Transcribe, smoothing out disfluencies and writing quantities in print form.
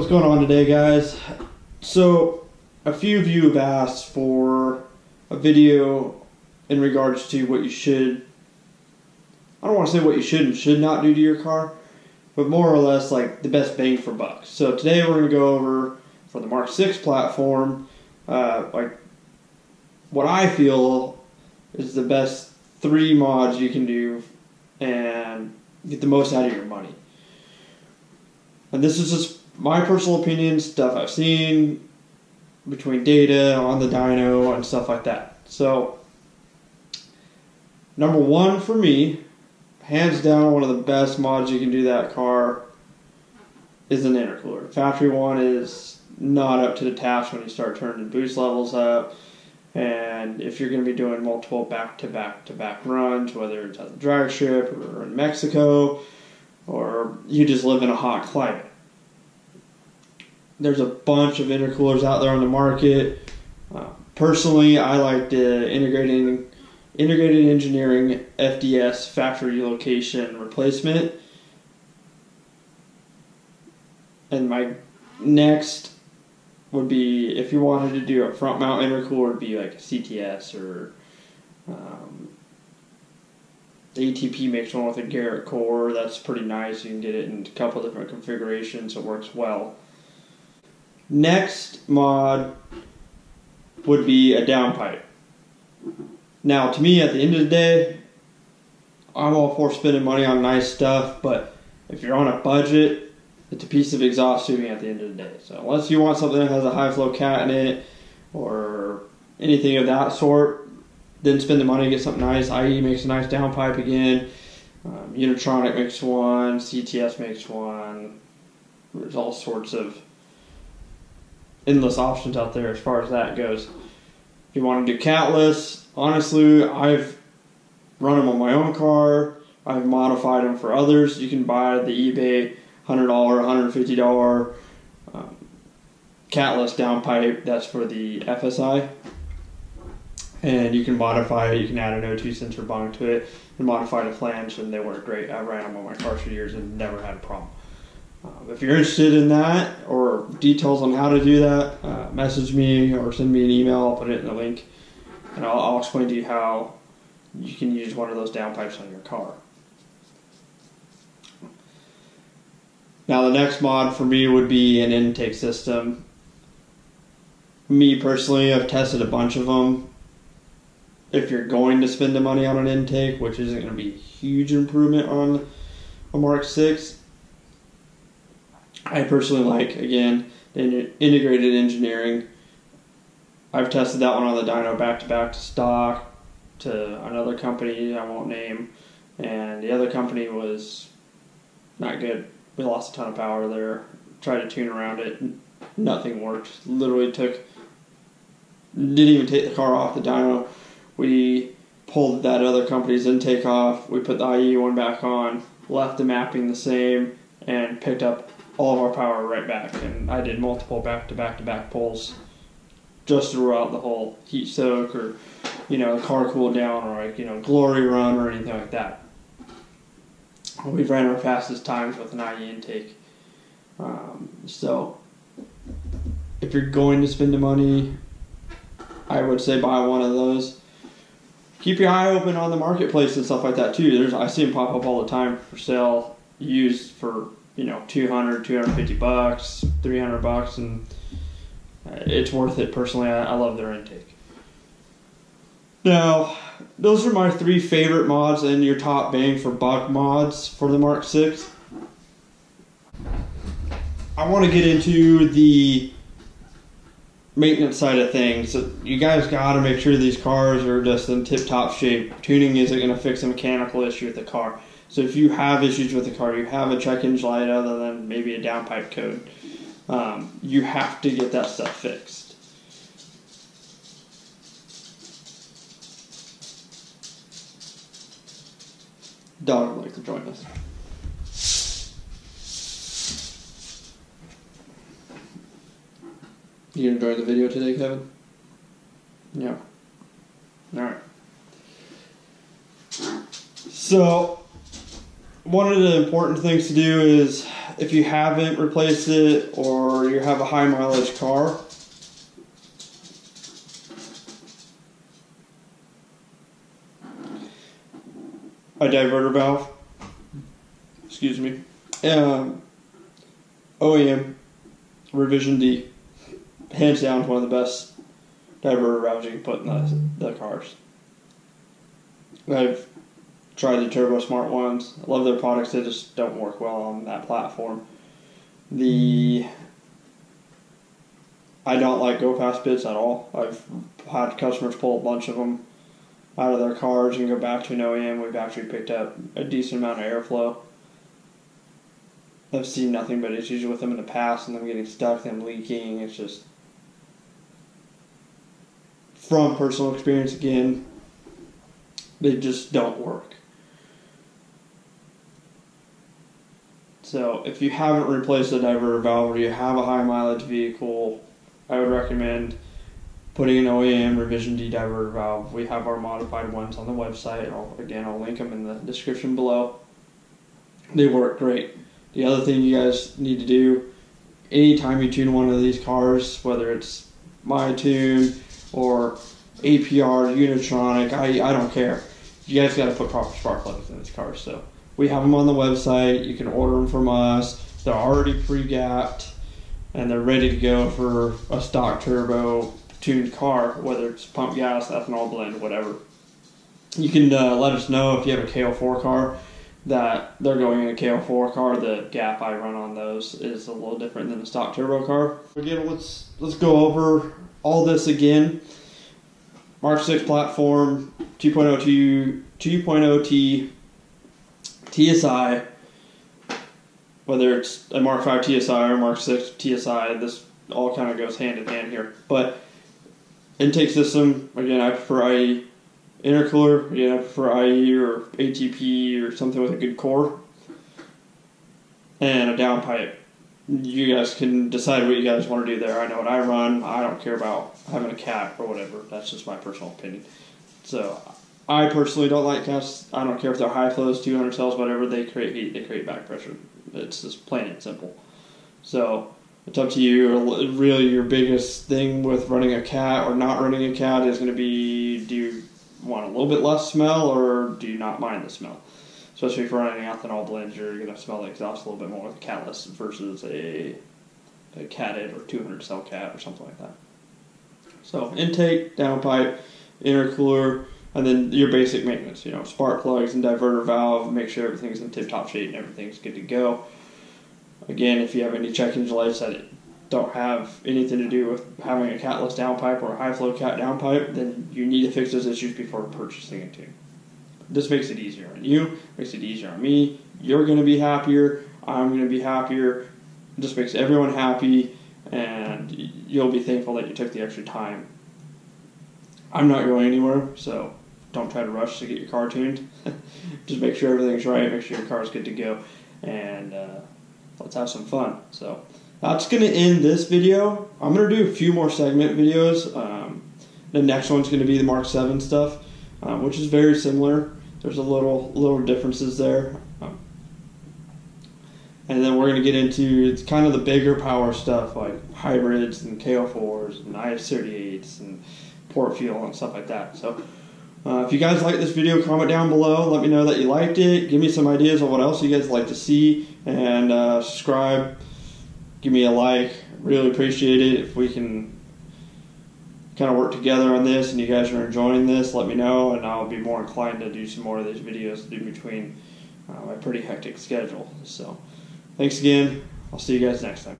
What's going on today, guys? So a few of you have asked for a video in regards to what you should, I don't want to say what you should and should not do to your car, but more or less like the best bang for buck. So today we're going to go over, for the Mark 6 platform, like what I feel is the best 3 mods you can do and get the most out of your money. And this is just my personal opinion, stuff I've seen between data on the dyno and stuff like that. So, number 1 for me, hands down one of the best mods you can do that car is an intercooler. Factory one is not up to the task when you start turning boost levels up. And if you're going to be doing multiple back-to-back runs, whether it's at the drag strip or in Mexico, or you just live in a hot climate. There's a bunch of intercoolers out there on the market. Personally, I like the integrated engineering FDS factory location replacement. And my next would be, if you wanted to do a front mount intercooler, would be like a CTS or the ATP makes one with a Garrett core. That's pretty nice. You can get it in a couple different configurations. It works well. Next mod would be a downpipe. Now, to me, at the end of the day, I'm all for spending money on nice stuff, but if you're on a budget, it's a piece of exhaust tubing at the end of the day. So unless you want something that has a high flow cat in it or anything of that sort, then spend the money to get something nice. IE makes a nice downpipe again. Unitronic makes one. CTS makes one. There's all sorts of endless options out there as far as that goes. If you want to do catless, honestly, I've run them on my own car. I've modified them for others. You can buy the eBay $100, $150 catless downpipe. That's for the FSI. And you can modify it. You can add an O2 sensor bung to it and modify the flange, and they work great. I ran them on my car for years and never had a problem. If you're interested in that or details on how to do that, message me or send me an email. I'll put it in the link, and I'll explain to you how you can use one of those downpipes on your car. Now, the next mod for me would be an intake system. Me personally, I've tested a bunch of them. If you're going to spend the money on an intake, which isn't going to be a huge improvement on a Mark 6, I personally like, again, the integrated engineering. I've tested that one on the dyno back-to-back to stock, to another company I won't name, and the other company was not good. We lost a ton of power there. Tried to tune around it. Nothing worked. Literally didn't even take the car off the dyno. We pulled that other company's intake off. We put the IE one back on, left the mapping the same, and picked up all of our power right back. And I did multiple back-to-back pulls just throughout the whole heat soak, or the car cooled down, or glory run or anything like that. We've ran our fastest times with an IE intake. So if you're going to spend the money, I would say buy one of those. Keep your eye open on the marketplace and stuff like that too. I see them pop up all the time for sale, used for $200, $250, $300, and it's worth it. Personally, I love their intake. Now, those are my 3 favorite mods and your top bang for buck mods for the Mark 6. I want to get into the maintenance side of things. So you guys got to make sure these cars are just in tip-top shape. Tuning isn't going to fix a mechanical issue with the car. So if you have issues with the car, you have a check engine light other than maybe a downpipe code, you have to get that stuff fixed. Dog would like to join us. You enjoyed the video today, Kevin? Yeah. Alright. So, one of the important things to do is if you haven't replaced it or you have a high mileage car, a diverter valve, excuse me, OEM Revision D, hands down one of the best diverter valves you can put in the cars. I've tried the Turbo Smart ones. I love their products, they just don't work well on that platform. I don't like go fast bits at all. I've had customers pull a bunch of them out of their cars and go back to an OEM. We've actually picked up a decent amount of airflow. I've seen nothing but issues with them in the past, and them getting stuck, them leaking. It's just, from personal experience again, they just don't work. So if you haven't replaced a diverter valve or you have a high mileage vehicle, I would recommend putting an OEM Revision D diverter valve. We have our modified ones on the website. I'll link them in the description below. They work great. The other thing you guys need to do, anytime you tune one of these cars, whether it's my tune or APR, Unitronic, I don't care. You guys got to put proper spark plugs in these cars. So we have them on the website. You can order them from us. They're already pre-gapped and they're ready to go for a stock turbo tuned car, whether it's pump gas, ethanol blend, whatever. You can let us know if you have a KO4 car that they're going in a KO4 car. The gap I run on those is a little different than a stock turbo car. Again, let's go over all this again. Mark 6 platform, 2.0T TSI, whether it's a Mark 5 TSI or Mark 6 TSI, this all kind of goes hand in hand here. But intake system, again, I prefer IE. Intercooler, again, I prefer IE or ATP or something with a good core. And a downpipe. You guys can decide what you guys want to do there. I know what I run. I don't care about having a cat or whatever. That's just my personal opinion. So I personally don't like cats. I don't care if they're high flows, 200 cells, whatever. They create heat. They create back pressure. It's just plain and simple. So it's up to you. Really, your biggest thing with running a cat or not running a cat is going to be, do you want a little bit less smell or do you not mind the smell? Especially if you're running ethanol blends, you're going to smell the exhaust a little bit more with a catless versus a catted or 200 cell cat or something like that. So intake, downpipe, intercooler, and then your basic maintenance, spark plugs and diverter valve, make sure everything's in tip-top shape and everything's good to go. Again, if you have any check engine lights that don't have anything to do with having a catless downpipe or a high flow cat downpipe, then you need to fix those issues before purchasing a tune. This makes it easier on you, makes it easier on me. You're going to be happier, I'm going to be happier. It just makes everyone happy, and you'll be thankful that you took the extra time. I'm not going anywhere, so don't try to rush to get your car tuned. Just make sure everything's right, make sure your car's good to go, and let's have some fun. So that's going to end this video. I'm going to do a few more segment videos. The next one's going to be the Mark 7 stuff, which is very similar. There's a little differences there. And then we're going to get into kind of the bigger power stuff like hybrids and KO4s and IS38s and port fuel and stuff like that. So if you guys like this video, comment down below. Let me know that you liked it. Give me some ideas on what else you guys like to see. And subscribe. Give me a like. Really appreciate it. If we can kind of work together on this and you guys are enjoying this, let me know, and I'll be more inclined to do some more of these videos in between my pretty hectic schedule. So thanks again. I'll see you guys next time.